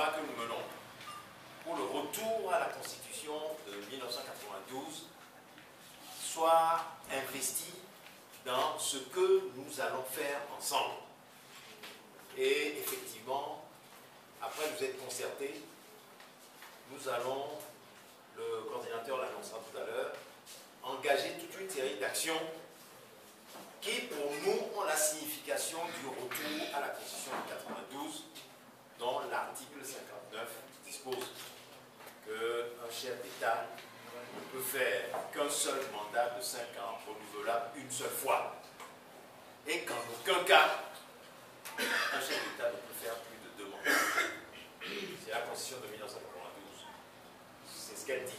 combat que nous menons pour le retour à la Constitution de 1992 soit investi dans ce que nous allons faire ensemble. Et effectivement, après vous êtes concertés, nous allons, le coordinateur l'annoncera tout à l'heure, engager toute une série d'actions qui, pour nous, ont la signification du retour à la Constitution de 92, dont l'article 59 dispose qu'un chef d'État ne peut faire qu'un seul mandat de 5 ans renouvelable une seule fois. Et qu'en aucun cas, un chef d'État ne peut faire plus de 2 mandats. C'est la Constitution de 1992. C'est ce qu'elle dit.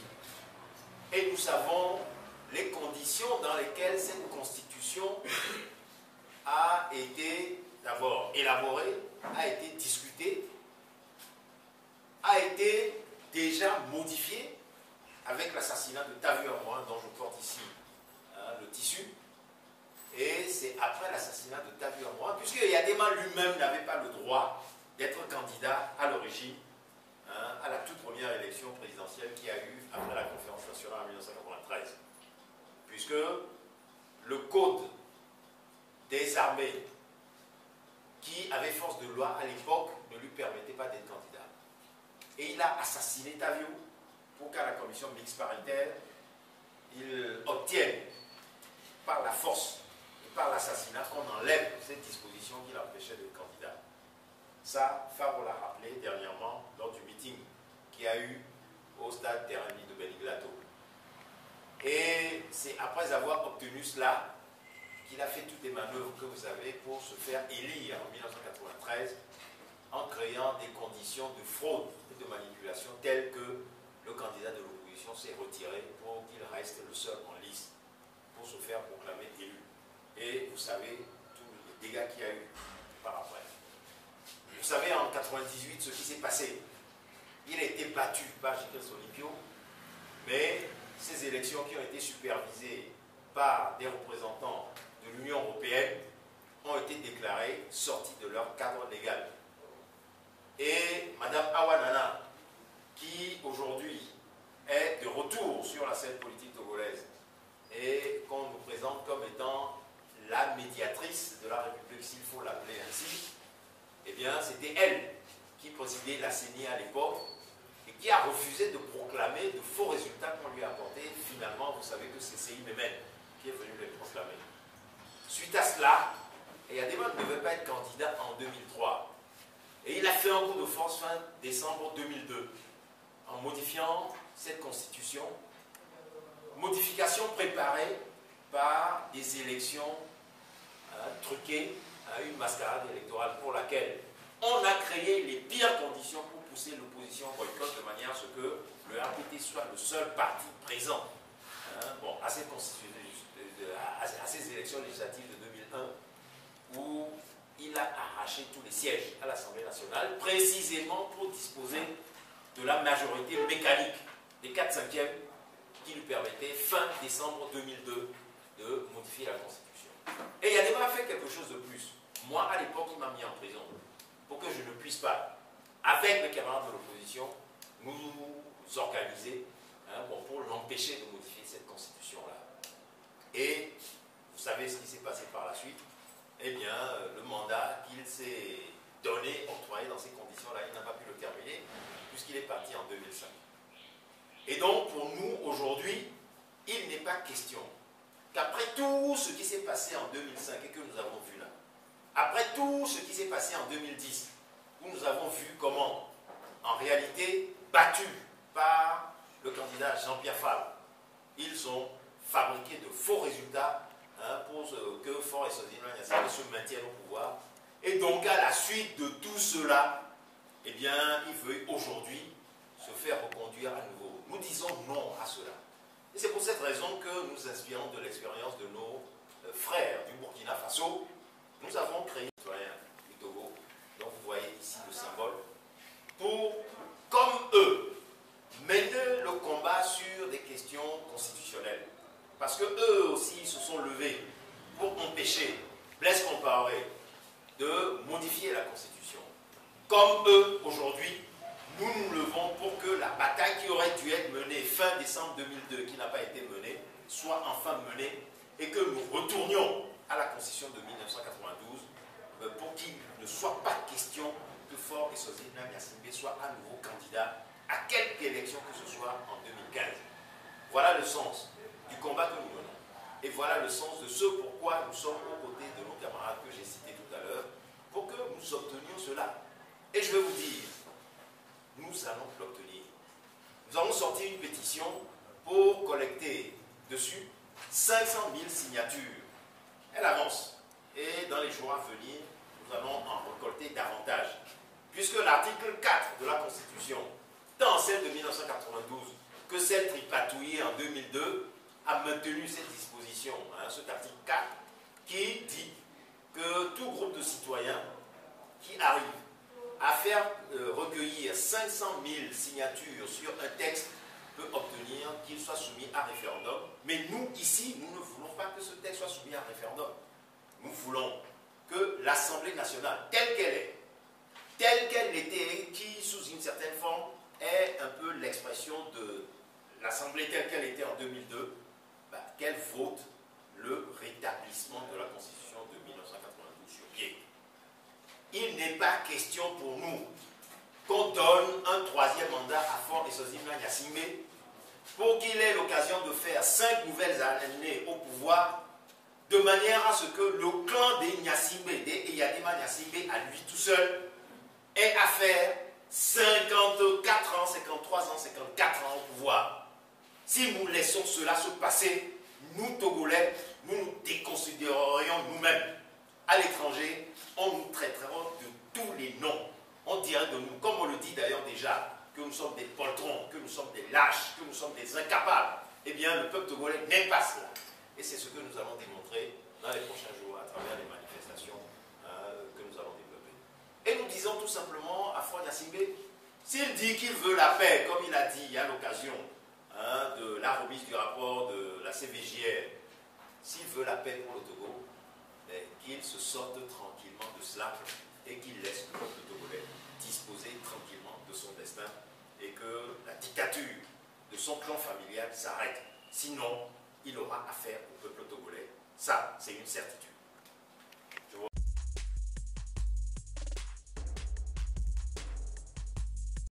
Et nous savons les conditions dans lesquelles cette Constitution a été d'abord élaborée, a été discutée, a été déjà modifiée avec l'assassinat de Tavu-Amoin, dont je porte ici le tissu. Et c'est après l'assassinat de Tavu-Amoin, puisque Yadema lui-même n'avait pas le droit d'être candidat à l'origine à la toute première élection présidentielle qu'il y a eu après la conférence nationale en 1993. Puisque le code des armées qui avait force de loi à l'époque ne lui permettait pas d'être candidat. Et il a assassiné Taviou pour qu'à la commission mixte paritaire, il obtienne par la force et par l'assassinat qu'on enlève cette disposition qui l'empêchait d'être candidat. Ça, Favre l'a rappelé dernièrement lors du meeting qu'il y a eu au stade Terrani de Beniglato. Et c'est après avoir obtenu cela qu'il a fait toutes les manœuvres que vous avez pour se faire élire en 1993 en créant des conditions de fraude et de manipulation telles que le candidat de l'opposition s'est retiré pour qu'il reste le seul en liste pour se faire proclamer élu. Et vous savez tous les dégâts qu'il y a eu par après. Vous savez en 1998 ce qui s'est passé. Il a été battu par Gilles Solipio, mais ces élections qui ont été supervisées par des représentants de l'Union européenne ont été déclarées sorties de leur cadre légal. Et Mme Awanana, qui aujourd'hui est de retour sur la scène politique togolaise et qu'on nous présente comme étant la médiatrice de la République, s'il faut l'appeler ainsi, eh bien c'était elle qui présidait la CENI à l'époque et qui a refusé de proclamer de faux résultats qu'on lui a apportés. Finalement, vous savez que c'est CI Memen qui est venu les proclamer. Suite à cela, Yadema ne devait pas être candidat en 2003. Et il a fait un coup de force fin décembre 2002 en modifiant cette constitution. Modification préparée par des élections truquées, une mascarade électorale pour laquelle on a créé les pires conditions pour pousser l'opposition au boycott de manière à ce que le RPT soit le seul parti présent à ces élections législatives de 2001 où il a arraché tous les sièges à l'Assemblée nationale précisément pour disposer de la majorité mécanique des 4/5e qui lui permettait fin décembre 2002 de modifier la Constitution. Et Yadema a fait quelque chose de plus. Moi, à l'époque, il m'a mis en prison pour que je ne puisse pas, avec mes camarades de l'opposition, nous organiser pour l'empêcher de modifier cette Constitution-là. Et vous savez ce qui s'est passé par la suite. Eh bien, le mandat qu'il s'est donné, octroyé dans ces conditions-là, il n'a pas pu le terminer, puisqu'il est parti en 2005. Et donc, pour nous, aujourd'hui, il n'est pas question qu'après tout ce qui s'est passé en 2005 et que nous avons vu là, après tout ce qui s'est passé en 2010, où nous avons vu comment, en réalité, battus par le candidat Jean-Pierre Fall, ils ont fabriqué de faux résultats pour que Faure et Sozino Niassane se maintiennent au pouvoir. Et donc, à la suite de tout cela, eh bien, il veut aujourd'hui se faire reconduire à nouveau. Nous disons non à cela. Et c'est pour cette raison que nous inspirons de l'expérience de nos frères du Burkina Faso. Nous avons créé un citoyen du Togo, dont vous voyez ici le symbole, pour, comme eux, mener le combat sur des questions constitutionnelles. Parce que eux aussi se sont levés pour empêcher Blaise Compaoré de modifier la Constitution. Comme eux, aujourd'hui, nous nous levons pour que la bataille qui aurait dû être menée fin décembre 2002, qui n'a pas été menée, soit enfin menée et que nous retournions à la Constitution de 1992 pour qu'il ne soit pas question que Faure Eswazini Gnassingbé soit à nouveau candidat à quelque élection que ce soit en 2015. Voilà le sens du combat que nous menons. Et voilà le sens de ce pourquoi nous sommes aux côtés de nos camarades que j'ai cités tout à l'heure, pour que nous obtenions cela. Et je vais vous dire, nous allons l'obtenir. Nous avons sorti une pétition pour collecter dessus 500 000 signatures. Elle avance. Et dans les jours à venir, nous allons en récolter davantage. Puisque l'article 4 de la Constitution, tant celle de 1992 que celle tripatouillée en 2002, a maintenu cette disposition, cet article 4, qui dit que tout groupe de citoyens qui arrive à faire recueillir 500 000 signatures sur un texte peut obtenir qu'il soit soumis à référendum. Mais nous, ici, nous ne voulons pas que ce texte soit soumis à référendum. Nous voulons que l'Assemblée nationale, telle qu'elle était, qui, sous une certaine forme, est un peu l'expression de l'Assemblée telle qu'elle était en 2002, qu'elle vote le rétablissement de la Constitution de 1992 sur pied. Il n'est pas question pour nous qu'on donne un troisième mandat à Faure Eswazini Gnassingbé pour qu'il ait l'occasion de faire 5 nouvelles années au pouvoir, de manière à ce que le clan des Gnassingbé, des Eyadema Gnassingbé, à lui tout seul, ait à faire 54 ans, 53 ans, 54 ans au pouvoir. Si nous laissons cela se passer, nous, Togolais, nous nous déconsidérerions nous-mêmes. À l'étranger, on nous traitera de tous les noms. On dirait de nous, comme on le dit d'ailleurs déjà, que nous sommes des poltrons, que nous sommes des lâches, que nous sommes des incapables. Eh bien, le peuple togolais n'aime pas cela. Et c'est ce que nous allons démontrer dans les prochains jours à travers les manifestations que nous allons développer. Et nous disons tout simplement à Faure Gnassingbé, s'il dit qu'il veut la paix, comme il a dit à l'occasion de la remise du rapport de la CVJR, s'il veut la paix pour le Togo, qu'il se sorte tranquillement de cela et qu'il laisse le peuple togolais disposer tranquillement de son destin et que la dictature de son clan familial s'arrête. Sinon, il aura affaire au peuple togolais. Ça, c'est une certitude.